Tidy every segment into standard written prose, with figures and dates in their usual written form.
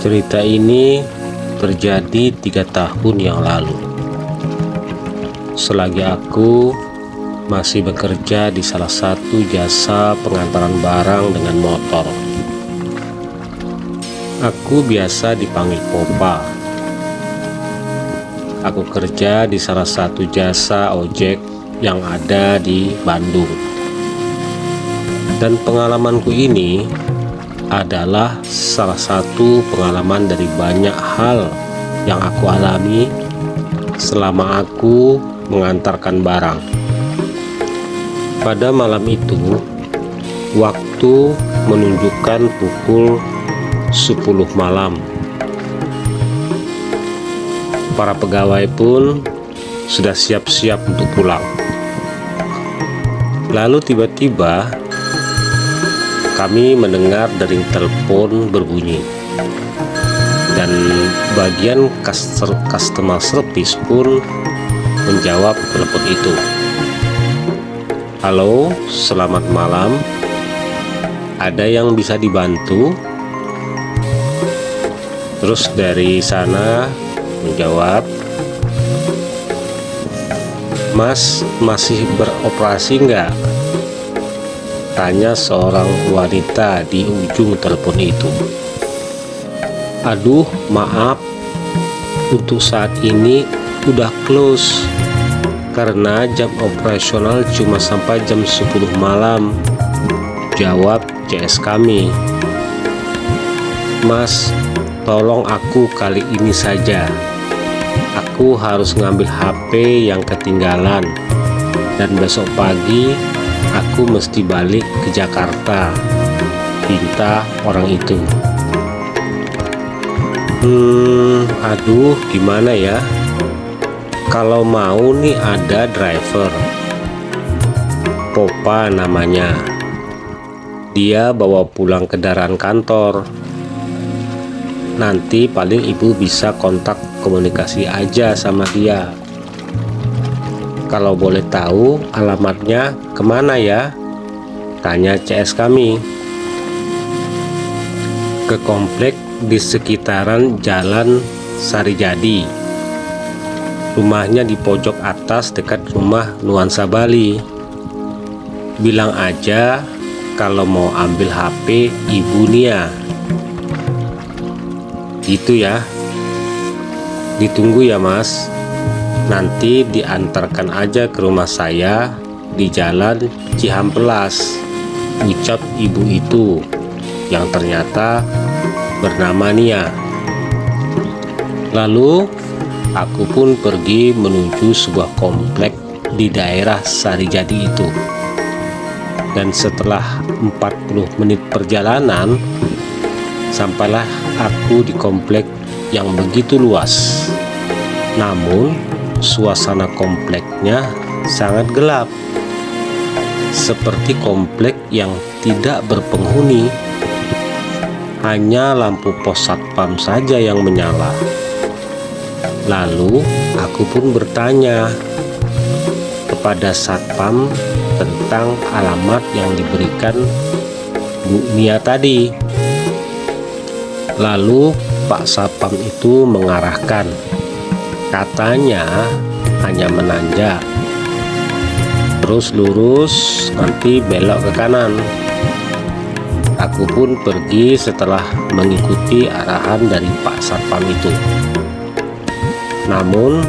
Cerita ini terjadi 3 tahun yang lalu. Selagi aku masih bekerja di salah satu jasa pengantaran barang dengan motor. Aku biasa dipanggil Popa. Aku kerja di salah satu jasa ojek yang ada di Bandung. Dan pengalamanku ini adalah salah satu pengalaman dari banyak hal yang aku alami selama aku mengantarkan barang. Pada malam itu, waktu menunjukkan pukul 10 malam. Para pegawai pun sudah siap-siap untuk pulang. Lalu tiba-tiba kami mendengar dering telepon berbunyi, dan bagian customer service pun menjawab telepon itu. Halo, selamat malam. Ada yang bisa dibantu? Terus dari sana menjawab, Mas masih beroperasi nggak? Tanya seorang wanita di ujung telepon itu. Aduh, maaf, untuk saat ini udah close karena jam operasional cuma sampai jam 10 malam, jawab CS kami. Mas, tolong aku kali ini saja. Aku harus ngambil HP yang ketinggalan, dan besok pagi aku mesti balik ke Jakarta, pinta orang itu. Aduh, gimana ya? Kalau mau nih ada driver, Popa namanya. Dia bawa pulang kendaraan kantor. Nanti paling ibu bisa kontak komunikasi aja sama dia. Kalau boleh tahu alamatnya kemana ya? Tanya CS kami. Ke komplek di sekitaran Jalan Sarijadi. Rumahnya di pojok atas dekat rumah Nuansa Bali. Bilang aja kalau mau ambil HP Ibu Nia. Gitu ya. Ditunggu ya Mas. Nanti diantarkan aja ke rumah saya di Jalan Cihampelas, ucap ibu itu yang ternyata bernama Nia. Lalu aku pun pergi menuju sebuah komplek di daerah Sarijadi itu. Dan setelah 40 menit perjalanan, sampailah aku di komplek yang begitu luas. Namun suasana kompleknya sangat gelap, seperti komplek yang tidak berpenghuni. Hanya lampu pos satpam saja yang menyala. Lalu aku pun bertanya kepada satpam tentang alamat yang diberikan Bu Nia tadi. Lalu Pak satpam itu mengarahkan, katanya hanya menanjak, terus lurus, nanti belok ke kanan. Aku pun pergi setelah mengikuti arahan dari Pak satpam itu. Namun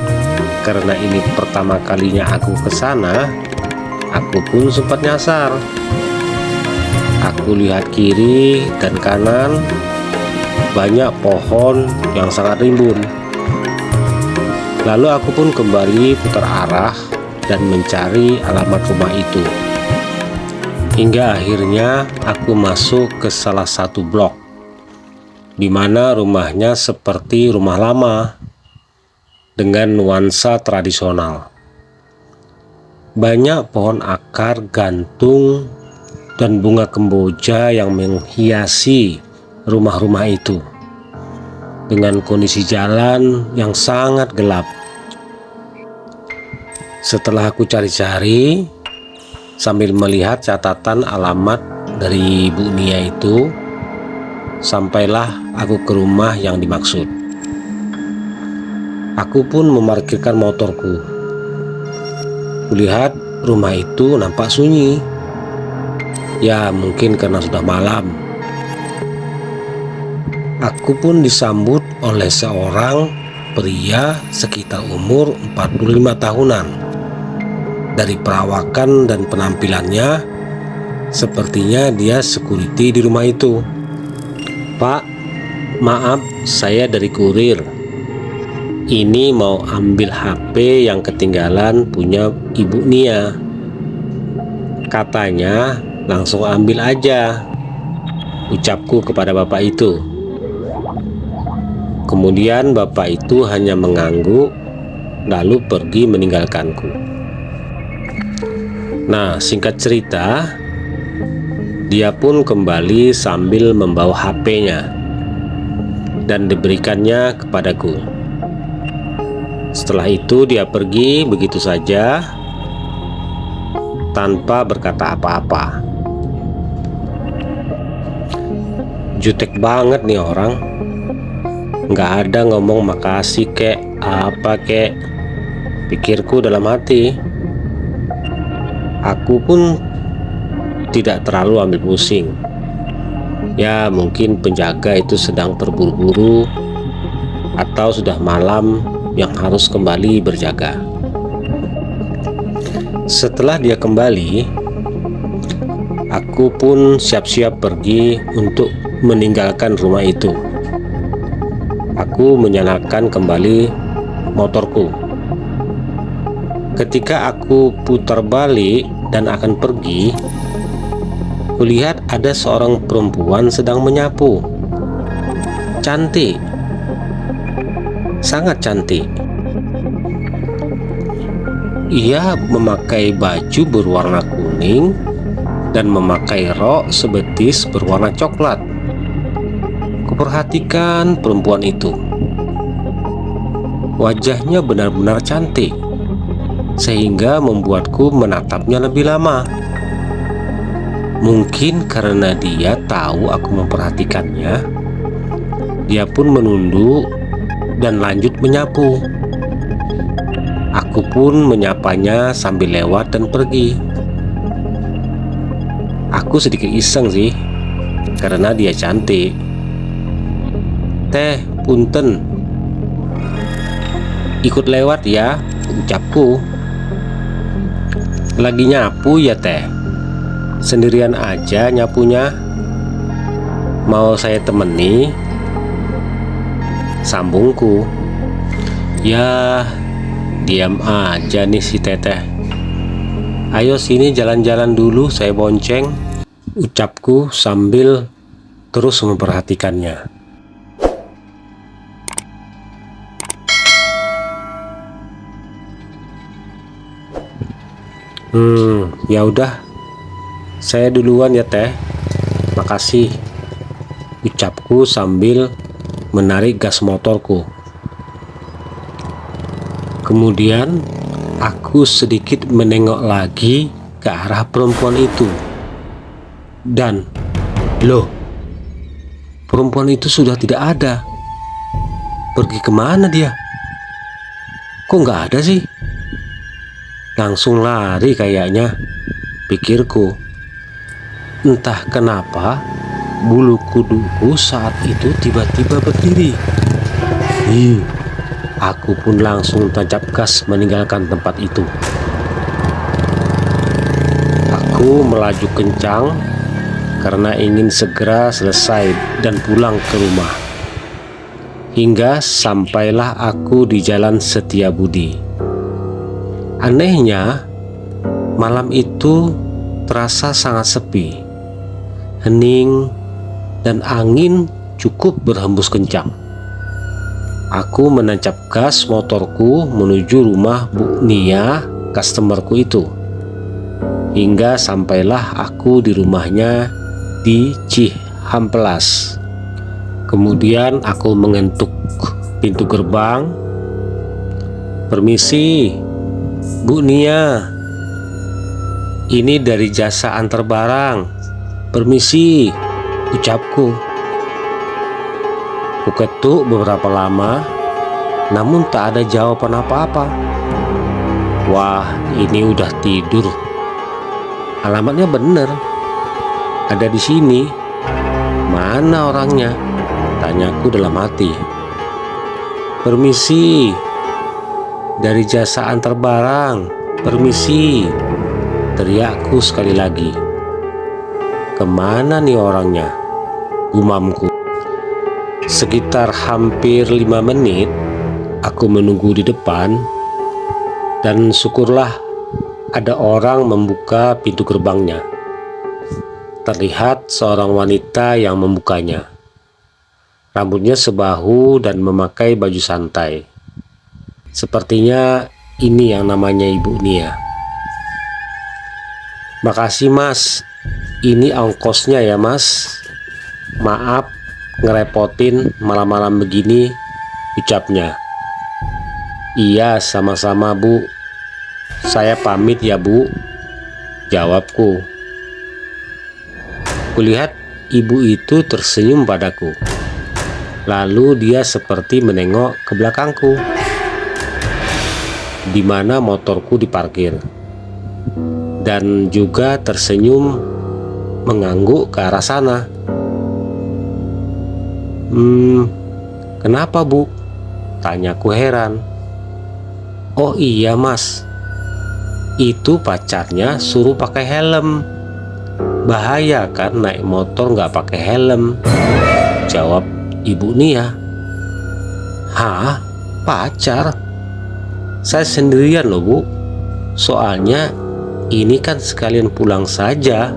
karena ini pertama kalinya aku ke sana, aku pun sempat nyasar. Aku lihat kiri dan kanan, banyak pohon yang sangat rimbun. Lalu aku pun kembali putar arah dan mencari alamat rumah itu. Hingga akhirnya aku masuk ke salah satu blok, di mana rumahnya seperti rumah lama dengan nuansa tradisional. Banyak pohon akar gantung dan bunga kemboja yang menghiasi rumah-rumah itu, dengan kondisi jalan yang sangat gelap. Setelah aku cari-cari sambil melihat catatan alamat dari Bu Nia itu, sampailah aku ke rumah yang dimaksud. Aku pun memarkirkan motorku. Kulihat rumah itu nampak sunyi. Ya, mungkin karena sudah malam. Aku pun disambut oleh seorang pria sekitar umur 45 tahunan. Dari perawakan dan penampilannya, sepertinya dia security di rumah itu. "Pak, maaf, saya dari kurir. Ini mau ambil HP yang ketinggalan punya Ibu Nia. Katanya langsung ambil aja," ucapku kepada bapak itu. Kemudian bapak itu hanya mengangguk lalu pergi meninggalkanku. Nah, singkat cerita, dia pun kembali sambil membawa HP-nya dan diberikannya kepadaku. Setelah itu dia pergi begitu saja tanpa berkata apa-apa. Jutek banget nih orang. Nggak ada ngomong makasih kek, apa kek, pikirku dalam hati. Aku pun tidak terlalu ambil pusing. Ya, mungkin penjaga itu sedang terburu-buru atau sudah malam yang harus kembali berjaga. Setelah dia kembali, aku pun siap-siap pergi untuk meninggalkan rumah itu. Aku menyalakan kembali motorku. Ketika aku putar balik dan akan pergi, kulihat ada seorang perempuan sedang menyapu. Cantik, sangat cantik. Ia memakai baju berwarna kuning dan memakai rok sebetis berwarna coklat. Kuperhatikan perempuan itu. Wajahnya benar-benar cantik, sehingga membuatku menatapnya lebih lama. Mungkin karena dia tahu aku memperhatikannya, dia pun menunduk dan lanjut menyapu. Aku pun menyapanya sambil lewat dan pergi. Aku sedikit iseng sih, karena dia cantik. "Teh, punten, ikut lewat ya," ucapku. "Lagi nyapu ya teh? Sendirian aja nyapunya? Mau saya temani?" sambungku. "Ya, diam aja nih si teteh. Ayo sini jalan-jalan dulu, saya bonceng," ucapku sambil terus memperhatikannya. Ya udah, saya duluan ya teh. Makasih," ucapku sambil menarik gas motorku. Kemudian aku sedikit menengok lagi ke arah perempuan itu. Dan loh, perempuan itu sudah tidak ada. Pergi kemana dia? Kok nggak ada sih? Langsung lari kayaknya, pikirku. Entah kenapa bulu kuduku saat itu tiba-tiba berdiri. Aku pun langsung tancap gas meninggalkan tempat itu. Aku melaju kencang karena ingin segera selesai dan pulang ke rumah. Hingga sampailah aku di Jalan Setiabudi. Anehnya, malam itu terasa sangat sepi, hening, dan angin cukup berhembus kencang. Aku menancap gas motorku menuju rumah Bu Nia, customerku itu. Hingga sampailah aku di rumahnya di Cihampelas. Kemudian aku mengetuk pintu gerbang. "Permisi, Bu Nia, ini dari jasa antar barang. Permisi," ucapku. Kuketuk beberapa lama, namun tak ada jawaban apa-apa. Wah, ini udah tidur. Alamatnya bener, ada di sini. Mana orangnya? Tanyaku dalam hati. Permisi, dari jasa antar barang. Permisi, teriakku sekali lagi. Kemana nih orangnya? Gumamku. Sekitar hampir 5 menit aku menunggu di depan, dan syukurlah ada orang membuka pintu gerbangnya. Terlihat seorang wanita yang membukanya. Rambutnya sebahu dan memakai baju santai. Sepertinya ini yang namanya Ibu Nia. Makasih Mas, ini ongkosnya ya Mas. Maaf ngerepotin malam-malam begini, ucapnya. Iya, sama-sama Bu. Saya pamit ya Bu, jawabku. Kulihat ibu itu tersenyum padaku. Lalu dia seperti menengok ke belakangku, di mana motorku diparkir, dan juga tersenyum mengangguk ke arah sana. Kenapa Bu? Tanyaku heran. Oh iya Mas, itu pacarnya suruh pakai helm. Bahaya kan naik motor nggak pakai helm, jawab Ibu Nia. Hah? Pacar? Saya sendirian loh Bu. Soalnya ini kan sekalian pulang saja.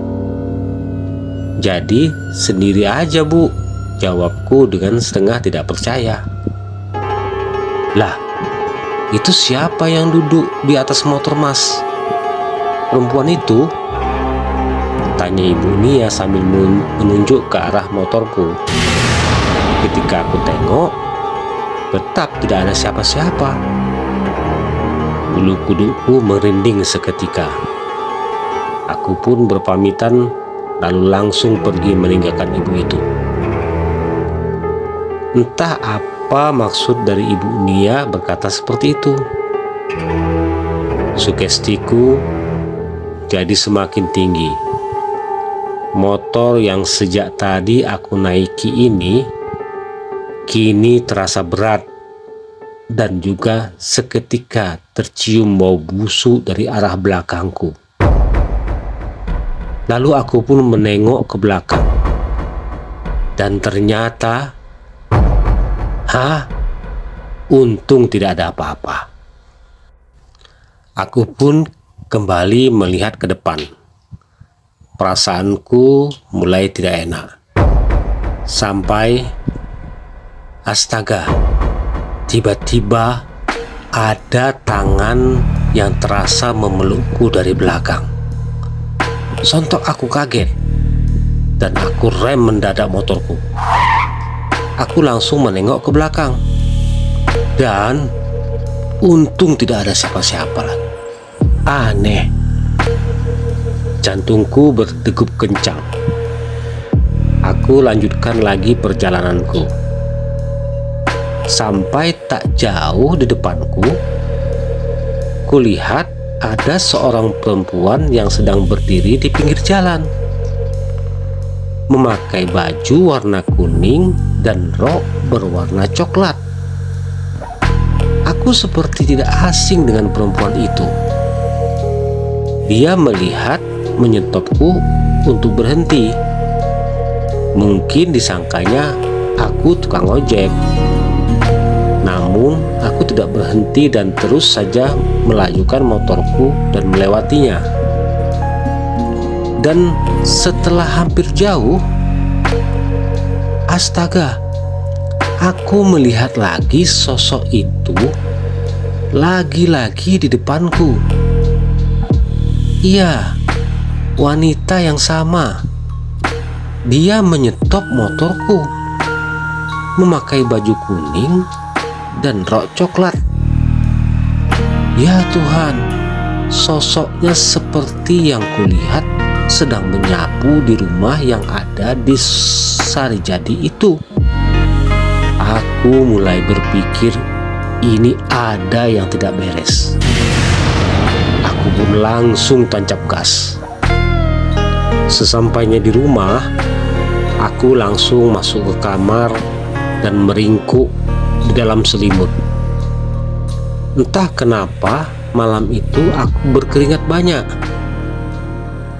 Jadi sendiri aja Bu, jawabku dengan setengah tidak percaya. Lah, itu siapa yang duduk di atas motor Mas? Perempuan itu? Tanya Ibu Nia sambil menunjuk ke arah motorku. Ketika aku tengok, tetap tidak ada siapa-siapa. Bulu kudukku merinding seketika. Aku pun berpamitan lalu langsung pergi meninggalkan ibu itu. Entah apa maksud dari Ibu Nia berkata seperti itu. Sugestiku jadi semakin tinggi. Motor yang sejak tadi aku naiki ini kini terasa berat, dan juga seketika tercium bau busuk dari arah belakangku. Lalu aku pun menengok ke belakang, dan ternyata untung tidak ada apa-apa. Aku pun kembali melihat ke depan. Perasaanku mulai tidak enak. Sampai, astaga, tiba-tiba ada tangan yang terasa memelukku dari belakang. Sontak aku kaget, dan aku rem mendadak motorku. Aku langsung menengok ke belakang, dan untung tidak ada siapa-siapa lagi. Aneh. Jantungku berdegup kencang. Aku lanjutkan lagi perjalananku. Sampai tak jauh di depanku, kulihat ada seorang perempuan yang sedang berdiri di pinggir jalan, memakai baju warna kuning dan rok berwarna coklat. Aku seperti tidak asing dengan perempuan itu. Dia melihat menyetopku untuk berhenti. Mungkin disangkanya aku tukang ojek. Namun aku tidak berhenti dan terus saja melajukan motorku dan melewatinya. Dan setelah hampir jauh, astaga, aku melihat lagi sosok itu lagi-lagi di depanku. Iya, wanita yang sama. Dia menyetop motorku, memakai baju kuning dan rok coklat. Ya Tuhan, sosoknya seperti yang kulihat sedang menyapu di rumah yang ada di Sarijadi itu. aku mulai berpikir ini ada yang tidak beres. Aku pun langsung tancap gas. Sesampainya di rumah, aku langsung masuk ke kamar dan meringkuk di dalam selimut. Entah kenapa malam itu aku berkeringat banyak.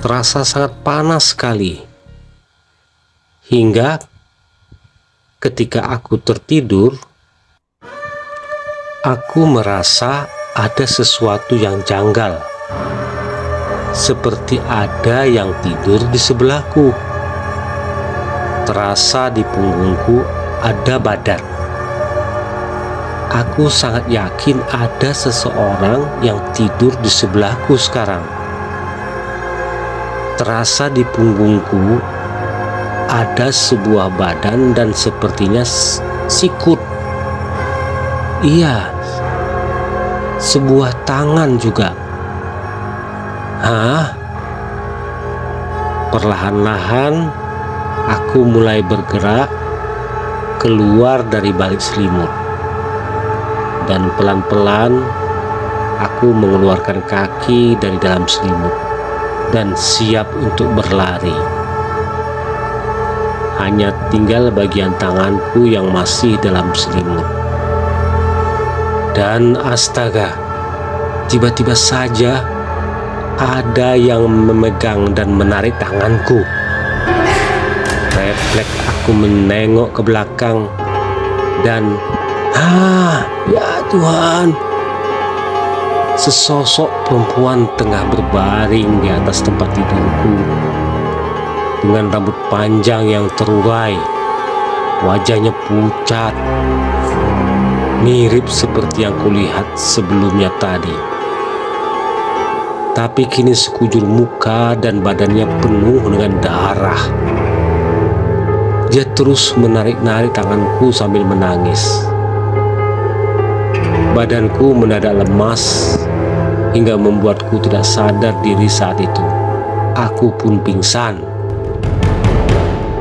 Terasa sangat panas sekali. Hingga ketika aku tertidur, aku merasa ada sesuatu yang janggal. Seperti ada yang tidur di sebelahku. Terasa di punggungku ada badan. Aku sangat yakin ada seseorang yang tidur di sebelahku sekarang. Terasa di punggungku ada sebuah badan dan sepertinya sikut. Iya, sebuah tangan juga. Perlahan-lahan aku mulai bergerak keluar dari balik selimut. Dan pelan-pelan aku mengeluarkan kaki dari dalam selimut dan siap untuk berlari. Hanya tinggal bagian tanganku yang masih dalam selimut. Dan astaga, tiba-tiba saja ada yang memegang dan menarik tanganku. Refleks aku menengok ke belakang dan ya Tuhan, sesosok perempuan tengah berbaring di atas tempat tidurku dengan rambut panjang yang terurai, wajahnya pucat, mirip seperti yang kulihat sebelumnya tadi. Tapi kini sekujur muka dan badannya penuh dengan darah. Dia terus menarik-narik tanganku sambil menangis. Badanku mendadak lemas hingga membuatku tidak sadar diri saat itu. Aku pun pingsan.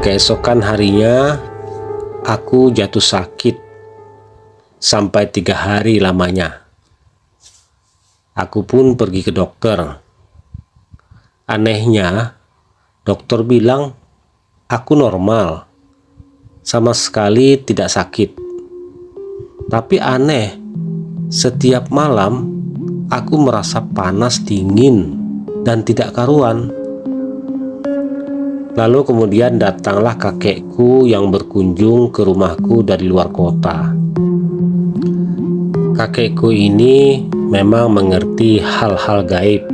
Keesokan harinya, aku jatuh sakit sampai 3 hari lamanya. Aku pun pergi ke dokter. Anehnya, dokter bilang aku normal, sama sekali tidak sakit. Tapi aneh, setiap malam aku merasa panas dingin dan tidak karuan. Lalu kemudian datanglah kakekku yang berkunjung ke rumahku dari luar kota. Kakekku ini memang mengerti hal-hal gaib.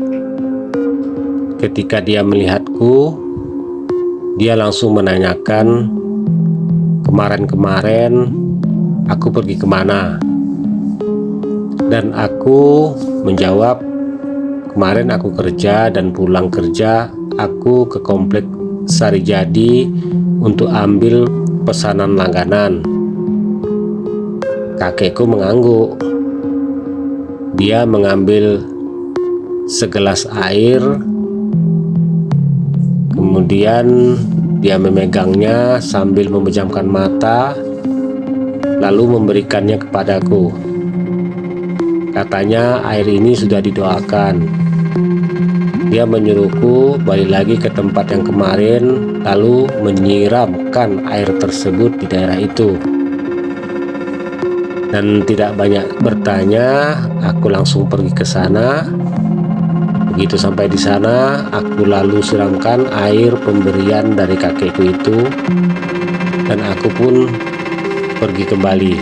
Ketika dia melihatku, dia langsung menanyakan kemarin-kemarin aku pergi kemana. Dan aku menjawab, kemarin aku kerja dan pulang kerja aku ke komplek Sarijadi untuk ambil pesanan langganan. Kakekku mengangguk. Dia mengambil segelas air, kemudian dia memegangnya sambil memejamkan mata, lalu memberikannya kepadaku. Katanya air ini sudah didoakan. Dia menyuruhku balik lagi ke tempat yang kemarin, lalu menyiramkan air tersebut di daerah itu. Dan tidak banyak bertanya, aku langsung pergi ke sana. Begitu sampai di sana, aku lalu siramkan air pemberian dari kakekku itu, dan aku pun pergi kembali.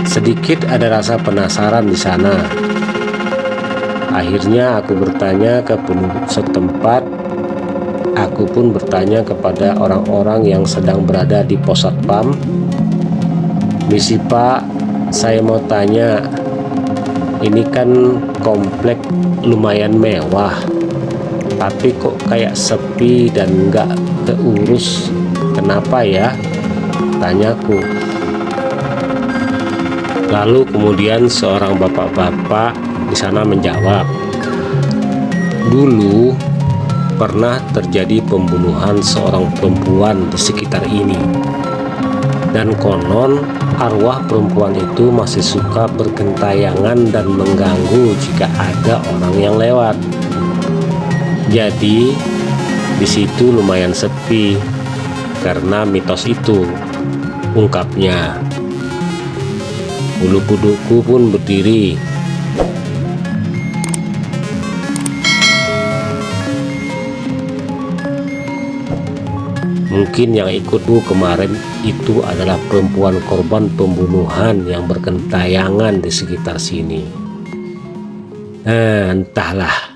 Sedikit ada rasa penasaran di sana. Akhirnya aku bertanya ke penduduk setempat. Aku pun bertanya kepada orang-orang yang sedang berada di pos satpam. Misi Pak, saya mau tanya, ini kan komplek lumayan mewah, tapi kok kayak sepi dan nggak keurus, kenapa ya? Tanyaku. Lalu kemudian seorang bapak-bapak di sana menjawab, dulu pernah terjadi pembunuhan seorang perempuan di sekitar ini. Dan konon arwah perempuan itu masih suka bergentayangan dan mengganggu jika ada orang yang lewat. Jadi di situ lumayan sepi karena mitos itu, ungkapnya. Bulu kudukku pun berdiri. Mungkin yang ikutku kemarin itu adalah perempuan korban pembunuhan yang bergentayangan di sekitar sini. Entahlah.